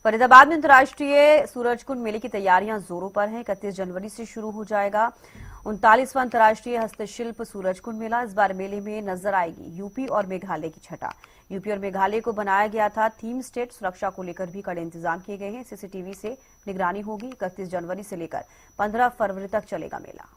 फरीदाबाद में अंतर्राष्ट्रीय सूरजकुंड मेले की तैयारियां जोरों पर हैं। 31 जनवरी से शुरू हो जाएगा 39वां अंतर्राष्ट्रीय हस्तशिल्प सूरजकुंड मेला। इस बार मेले में नजर आएगी यूपी और मेघालय की छटा। यूपी और मेघालय को बनाया गया था थीम स्टेट। सुरक्षा को लेकर भी कड़े इंतजाम किए गए हैं। सीसीटीवी से निगरानी होगी। 31 जनवरी से लेकर 15 फरवरी तक चलेगा मेला।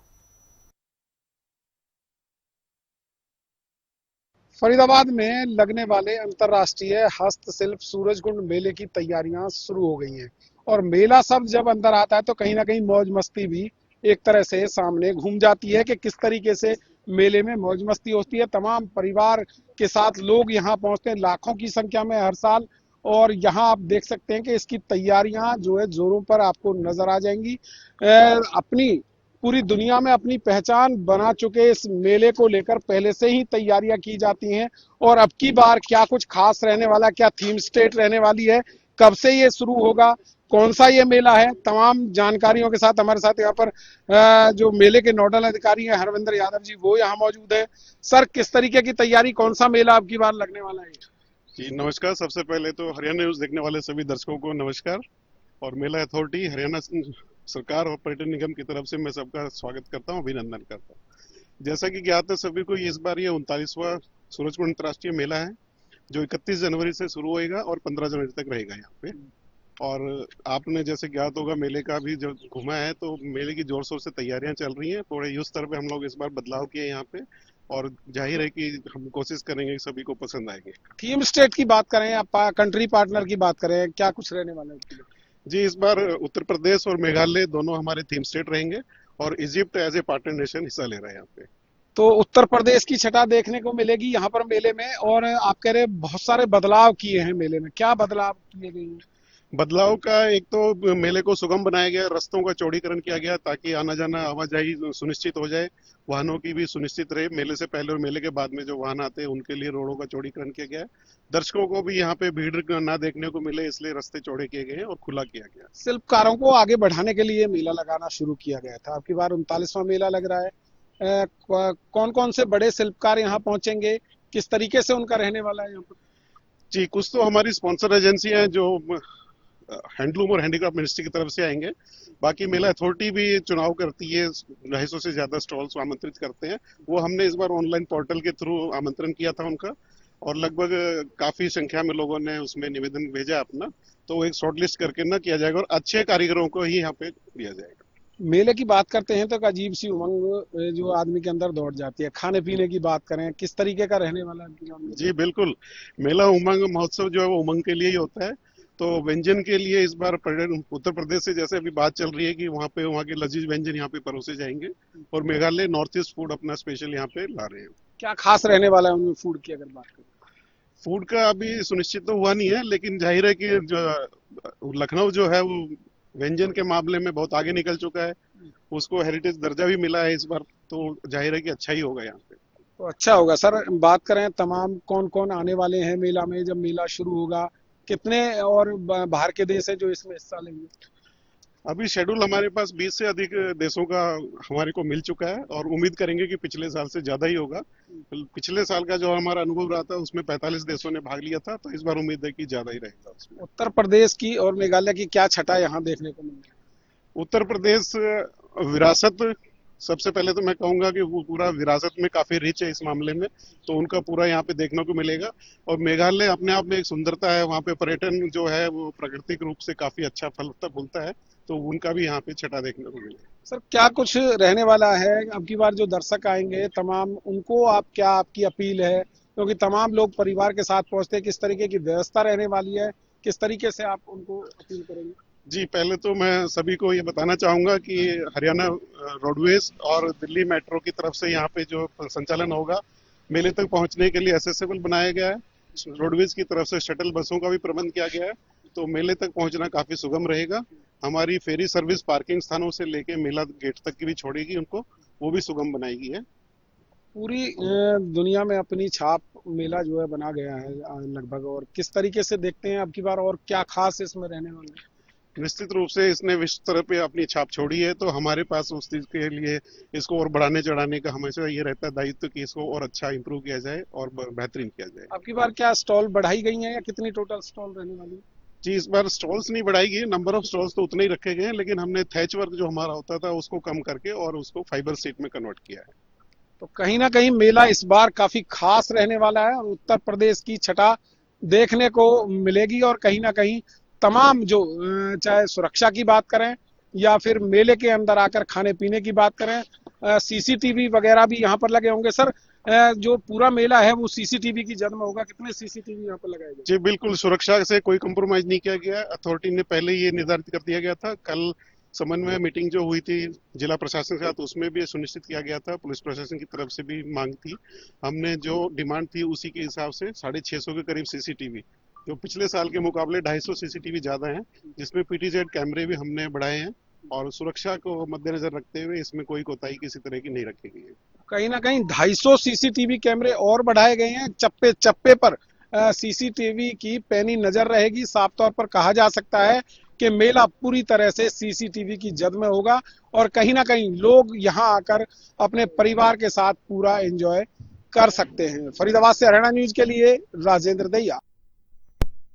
फरीदाबाद में लगने वाले अंतर्राष्ट्रीय हस्तशिल्प सूरजकुंड मेले की तैयारियां शुरू हो गई हैं और मेला सब जब अंदर आता है तो कहीं ना कहीं मौज मस्ती भी एक तरह से सामने घूम जाती है कि किस तरीके से मेले में मौज मस्ती होती है। तमाम परिवार के साथ लोग यहाँ पहुंचते हैं लाखों की संख्या में हर साल, और यहाँ आप देख सकते हैं कि इसकी तैयारियां जो है जोरों पर आपको नजर आ जाएंगी। अपनी पूरी दुनिया में अपनी पहचान बना चुके इस मेले को लेकर पहले से ही तैयारियां की जाती हैं। और अब की बार क्या कुछ खास रहने वाला, क्या थीम स्टेट रहने वाली है, कब से ये शुरू होगा, कौन सा ये मेला है, तमाम जानकारियों के साथ हमारे साथ यहाँ पर जो मेले के नोडल अधिकारी हैं हरविंदर यादव जी, वो यहाँ मौजूद है। सर, किस तरीके की तैयारी, कौन सा मेला अब की बार लगने वाला है? जी नमस्कार। सबसे पहले तो हरियाणा न्यूज देखने वाले सभी दर्शकों को नमस्कार। और मेला अथॉरिटी हरियाणा सरकार और पर्यटन निगम की तरफ से मैं सबका स्वागत करता हूं, अभिनंदन करता हूं। जैसा कि ज्ञात है सभी को, इस बार ये 39वां सूरजकुंड अंतर्राष्ट्रीय मेला है जो 31 जनवरी से शुरू होएगा और 15 जनवरी तक रहेगा यहाँ पे। और आपने जैसे ज्ञात होगा मेले का भी जब घुमा है तो मेले की जोर शोर से तैयारियां चल रही हैं। थोड़े युद्ध स्तर पे हम लोग इस बार बदलाव किए यहाँ पे, और जाहिर है कि हम कोशिश करेंगे कि सभी को पसंद आएंगे। थीम स्टेट की बात करें या कंट्री पार्टनर की बात करें, क्या कुछ रहने वाला है? जी, इस बार उत्तर प्रदेश और मेघालय दोनों हमारे थीम स्टेट रहेंगे और Egypt as a partner nation हिस्सा ले रहा है यहाँ पे। तो उत्तर प्रदेश की छटा देखने को मिलेगी यहाँ पर मेले में। और आप कह रहे बहुत सारे बदलाव किए हैं मेले में, क्या बदलाव किए गए हैं? बदलाव का एक तो मेले को सुगम बनाया गया, रास्तों का चौड़ीकरण किया गया ताकि आना जाना आवाजाही सुनिश्चित हो जाए, वाहनों की भी सुनिश्चित रहे। मेले से पहले और मेले के बाद में जो वाहन आते हैं उनके लिए रोडों का चौड़ीकरण किया गया है। दर्शकों को भी यहाँ पे भीड़ ना देखने को मिले इसलिए रास्ते चौड़े किए गए हैं और खुला किया गया। शिल्पकारों को आगे बढ़ाने के लिए मेला लगाना शुरू किया गया था। आपकी बार 39वां मेला लग रहा है। कौन कौन से बड़े शिल्पकार यहाँ पहुंचेंगे, किस तरीके से उनका रहने वाला है यहाँ पर? जी, कुछ तो हमारी स्पॉन्सर एजेंसी है जो हैंडलूम और हैंडीक्राफ्ट मिनिस्ट्री की तरफ से आएंगे। बाकी मेला अथॉरिटी भी चुनाव करती है, 250 से ज्यादा स्टॉल्स आमंत्रित करते हैं। वो हमने इस बार ऑनलाइन पोर्टल के थ्रू आमंत्रण किया था उनका, और लगभग काफी संख्या में लोगों ने उसमें निवेदन भेजा अपना, तो एक शॉर्ट लिस्ट करके ना किया जाएगा और अच्छे कारीगरों को ही यहाँ पे दिया जाएगा। मेले की बात करते हैं तो एक अजीब सी उमंग जो आदमी के अंदर दौड़ जाती है। खाने पीने की बात करें, किस तरीके का रहने वाला है? जी बिल्कुल, मेला उमंग महोत्सव जो है वो उमंग के लिए ही होता है। तो व्यंजन के लिए इस बार उत्तर प्रदेश से जैसे अभी बात चल रही है कि वहाँ के लजीज व्यंजन यहाँ पे परोसे जाएंगे, और मेघालय नॉर्थ ईस्ट फूड अपना स्पेशल यहाँ पे ला रहे हैं। क्या खास रहने वाला है उनमें फूड की अगर बात करें? फूड का अभी सुनिश्चित तो हुआ नहीं है, लेकिन जाहिर है कि जो लखनऊ जो है वो व्यंजन के मामले में बहुत आगे निकल चुका है, उसको हेरिटेज दर्जा भी मिला है इस बार, तो जाहिर है कि अच्छा ही होगा यहाँ पे। तो अच्छा होगा। सर, बात करें तमाम कौन कौन आने वाले हैं मेला में, जब मेला शुरू होगा कितने और बाहर के देश है जो इसमें हिस्सा लेंगे? अभी शेड्यूल हमारे पास 20 से अधिक देशों का हमारे को मिल चुका है, और उम्मीद करेंगे कि पिछले साल से ज्यादा ही होगा। पिछले साल का जो हमारा अनुभव रहा था उसमें 45 देशों ने भाग लिया था, तो इस बार उम्मीद है कि ज्यादा ही रहेगा उसमें। उत्तर प्रदेश की और मेघालय की क्या छटा यहाँ देखने को मिलेगी? उत्तर प्रदेश विरासत, सबसे पहले तो मैं कहूंगा कि वो पूरा विरासत में काफी रिच है इस मामले में, तो उनका पूरा यहाँ पे देखने को मिलेगा। और मेघालय अपने आप में एक सुंदरता है, वहाँ पे पर्यटन जो है वो प्राकृतिक रूप से काफी अच्छा फलता फूलता है, तो उनका भी यहाँ पे छटा देखने को मिलेगा। सर, क्या कुछ रहने वाला है अब की बार? जो दर्शक आएंगे तमाम, उनको आप क्या, आपकी अपील है, क्योंकि तमाम लोग परिवार के साथ पहुंचते हैं, किस तरीके की व्यवस्था रहने वाली है, किस तरीके से आप उनको अपील करेंगे? जी, पहले तो मैं सभी को ये बताना चाहूंगा कि हरियाणा रोडवेज और दिल्ली मेट्रो की तरफ से यहाँ पे जो संचालन होगा मेले तक पहुंचने के लिए एक्सेसिबल बनाया गया है। रोडवेज की तरफ से शटल बसों का भी प्रबंध किया गया है, तो मेले तक पहुंचना काफी सुगम रहेगा। हमारी फेरी सर्विस पार्किंग स्थानों से लेके मेला गेट तक की भी छोड़ेगी उनको, वो भी सुगम बनाएगी है। पूरी दुनिया में अपनी छाप मेला जो है बना गया है लगभग। और किस तरीके से देखते हैं अब की बार, और क्या खास इसमें रहने वाला है? निश्चित रूप से इसने विश्व स्तर पे अपनी छाप छोड़ी है, तो हमारे पास उस चीज के लिए इसको और बढ़ाने चढ़ाने का हमेशा ये रहता है दायित्व कि इसको और अच्छा इंप्रूव किया जाए और बेहतरीन किया जाए। अब की बार क्या स्टॉल बढ़ाई गई हैं या कितनी टोटल स्टॉल रहने वाली है? जी, इस बार स्टॉल्स नहीं बढ़ाई गई, नंबर ऑफ स्टॉल्स तो उतने ही रखे गए हैं, लेकिन हमने थैच वर्क जो हमारा होता था उसको कम करके और उसको फाइबर सीट में कन्वर्ट किया है। तो कहीं ना कहीं मेला इस बार काफी खास रहने वाला है और उत्तर प्रदेश की छटा देखने को मिलेगी। और कहीं ना कहीं तमाम जो चाहे सुरक्षा की बात करें या फिर मेले के अंदर आकर खाने पीने की बात करें, सीसीटीवी वगैरह भी यहाँ पर लगे होंगे। सर, जो पूरा मेला है वो सीसीटीवी की जद में होगा, कितने सीसीटीवी यहाँ पर लगाए गए? जी बिल्कुल, सुरक्षा से कोई कंप्रोमाइज नहीं किया गया। अथॉरिटी ने पहले ये निर्धारित कर दिया गया था। कल समन्वय मीटिंग जो हुई थी जिला प्रशासन के साथ, उसमें भी सुनिश्चित किया गया था, पुलिस प्रशासन की तरफ से भी मांग थी। हमने जो डिमांड थी उसी के हिसाब से 650 के करीब सीसीटीवी, जो पिछले साल के मुकाबले 250 सीसीटीवी ज्यादा हैं, जिसमें पीटीजेड कैमरे भी हमने बढ़ाए हैं और सुरक्षा को मद्देनजर रखते हुए इसमें कोई कोताही किसी तरह की नहीं रखी गई है। कहीं ना कहीं 250 सीसीटीवी कैमरे और बढ़ाए गए हैं। चप्पे चप्पे पर सीसीटीवी की पैनी नजर रहेगी। साफ तौर पर कहा जा सकता है कि मेला पूरी तरह से सीसीटीवी की जद में होगा और कहीं ना कहीं लोग यहां आकर अपने परिवार के साथ पूरा एंजॉय कर सकते हैं। फरीदाबाद से हरियाणा न्यूज के लिए राजेंद्र दहिया।